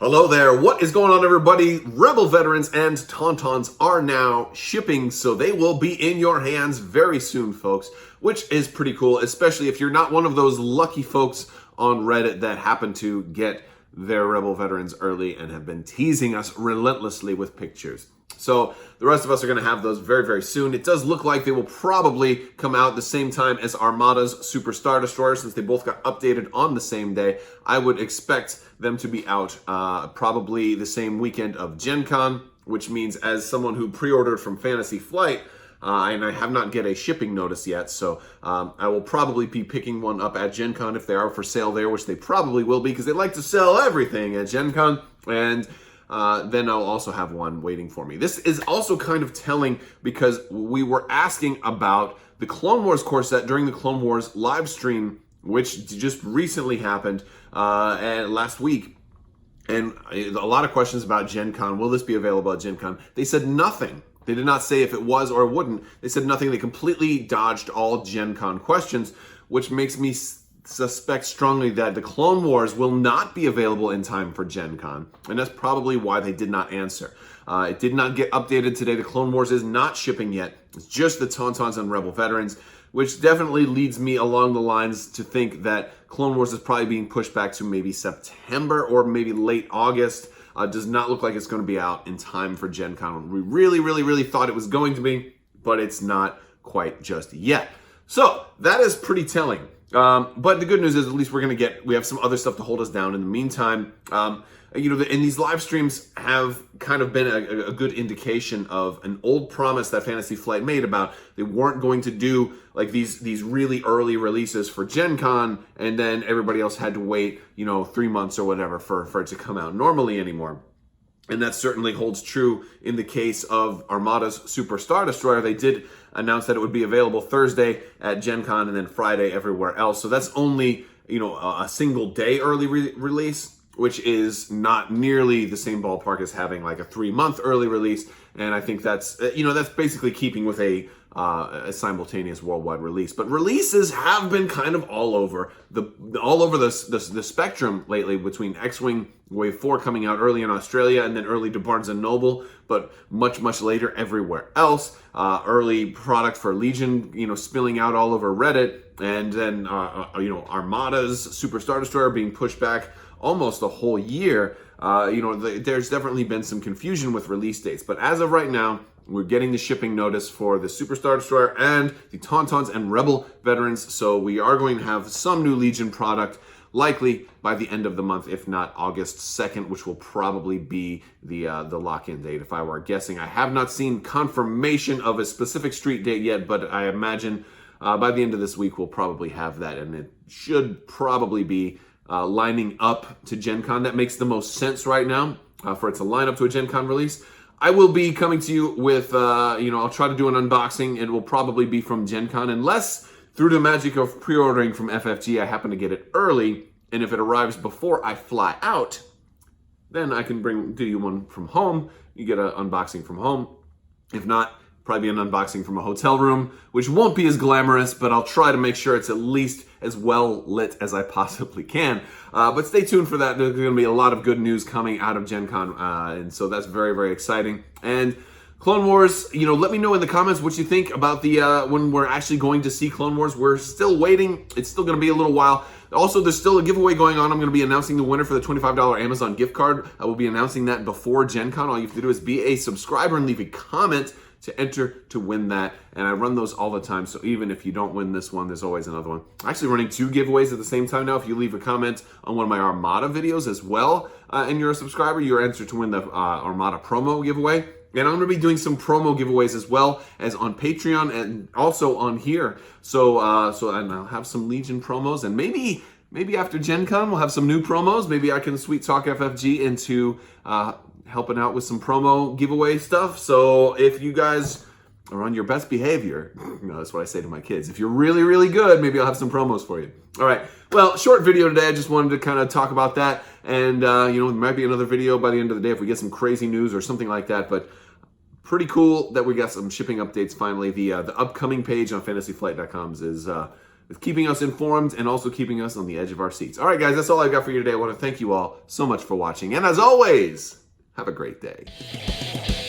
Hello there. What is going on, everybody? Rebel Veterans and Tauntauns are now shipping, so they will be in your hands very soon, folks, which is pretty cool, especially if you're not one of those lucky folks on Reddit that happen to get their Rebel Veterans early and have been teasing us relentlessly with pictures. So the rest of us are going to have those very, very soon. It does look like they will probably come out the same time as Armada's Super Star Destroyer, since they both got updated on the same day. I would expect them to be out probably the same weekend of Gen Con, which means as someone who pre-ordered from Fantasy Flight, and I have not get a shipping notice yet, so I will probably be picking one up at Gen Con if they are for sale there, which they probably will be because they like to sell everything at Gen Con, and then I'll also have one waiting for me. This is also kind of telling because we were asking about the Clone Wars core set during the Clone Wars live stream, which just recently happened last week. And a lot of questions about Gen Con. Will this be available at Gen Con? They said nothing. They did not say if it was or wouldn't. They said nothing. They completely dodged all Gen Con questions, which makes me suspect strongly that the Clone Wars will not be available in time for Gen Con, and that's probably why they did not answer. It did not get updated today. The Clone Wars is not shipping yet. It's just the Tauntauns and Rebel Veterans, which definitely leads me along the lines to think that Clone Wars is probably being pushed back to maybe September or maybe late August. Does not look like it's going to be out in time for Gen Con. We really thought it was going to be, but it's not quite just yet. So that is pretty telling. But the good news is at least we have some other stuff to hold us down in the meantime. And these live streams have kind of been a good indication of an old promise that Fantasy Flight made about they weren't going to do like these really early releases for Gen Con, and then everybody else had to wait, 3 months or whatever for it to come out normally anymore. And that certainly holds true in the case of Armada's Super Star Destroyer. They did announce that it would be available Thursday at Gen Con and then Friday everywhere else. So that's only, a single day early release, which is not nearly the same ballpark as having like a 3-month early release. And I think that's, that's basically keeping with a simultaneous worldwide release. But releases have been kind of all over the spectrum lately, between X-Wing Wave 4 coming out early in Australia and then early to Barnes & Noble, but much later everywhere else. Early product for Legion, spilling out all over Reddit, and then Armada's Super Star Destroyer being pushed back almost a whole year. There's definitely been some confusion with release dates, but as of right now, we're getting the shipping notice for the Super Star Destroyer and the Tauntauns and Rebel Veterans, so we are going to have some new Legion product likely by the end of the month, if not August 2nd, which will probably be the lock-in date if I were guessing. I have not seen confirmation of a specific street date yet, but I imagine by the end of this week we'll probably have that, and it should probably be lining up to Gen Con. That makes the most sense right now for it to line up to a Gen Con release. I will be coming to you with, I'll try to do an unboxing. It will probably be from Gen Con, unless through the magic of pre-ordering from FFG, I happen to get it early. And if it arrives before I fly out, then I can do you one from home. You get an unboxing from home. If not, probably an unboxing from a hotel room, which won't be as glamorous, but I'll try to make sure it's at least as well lit as I possibly can. But stay tuned for that. There's going to be a lot of good news coming out of Gen Con, and so that's very exciting. And Clone Wars, let me know in the comments what you think about the when we're actually going to see Clone Wars. We're still waiting. It's still going to be a little while. Also, there's still a giveaway going on. I'm going to be announcing the winner for the $25 Amazon gift card. I will be announcing that before Gen Con. All you have to do is be a subscriber and leave a comment to enter to win that, and I run those all the time, so even if you don't win this one, there's always another one. I'm actually running 2 giveaways at the same time now. If you leave a comment on one of my Armada videos as well, and you're a subscriber, you're entered to win the Armada promo giveaway. And I'm going to be doing some promo giveaways as well as on Patreon and also on here. So and I'll have some Legion promos, and maybe after Gen Con we'll have some new promos. Maybe I can sweet talk FFG into helping out with some promo giveaway stuff. So if you guys are on your best behavior, that's what I say to my kids. If you're really good, maybe I'll have some promos for you. All right. Well, short video today. I just wanted to kind of talk about that. And, there might be another video by the end of the day if we get some crazy news or something like that. But pretty cool that we got some shipping updates finally. The upcoming page on fantasyflight.com is with keeping us informed and also keeping us on the edge of our seats. All right, guys, that's all I've got for you today. I want to thank you all so much for watching. And as always, have a great day.